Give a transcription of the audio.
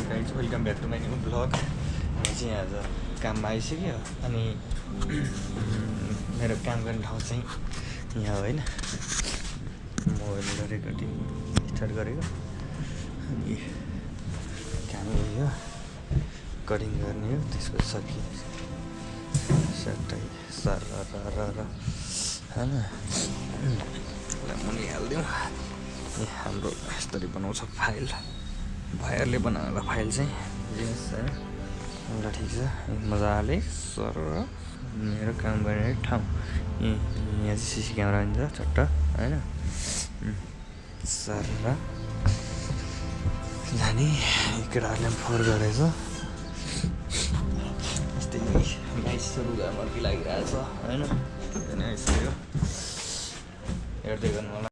Guys welcome back to my new blog. हामी चाहिँ आज काममा आइसक्यो अनि मेरो काम गर्ने ठाउँ चाहिँ यहाँ हो होइन। मोबाइलबाट रेकर्डिङ स्टार्ट गरेको अनि काम यही हो, कटिङ गर्ने हो, त्यसपछि सकियो सट्टै सर होइन। मुनि हालिदिउँ। हाम्रो यसरी बनाउँछ फाइल, भाइहरूले बनाउनु फाइल चाहिँ जिनिस होइन। ल ठिक छ, मजाले सर मेरो काम गर्ने ठाउँ यहाँ चाहिँ सिसी क्यामेरा हुन्छ चट्ट होइन। सर जाने केटाहरूले पनि फोहोर गरेछ। यस्तै गाइसहरू घरमा लागिरहेछ होइन। आइसक्यो हेर्दै गर्नु होला।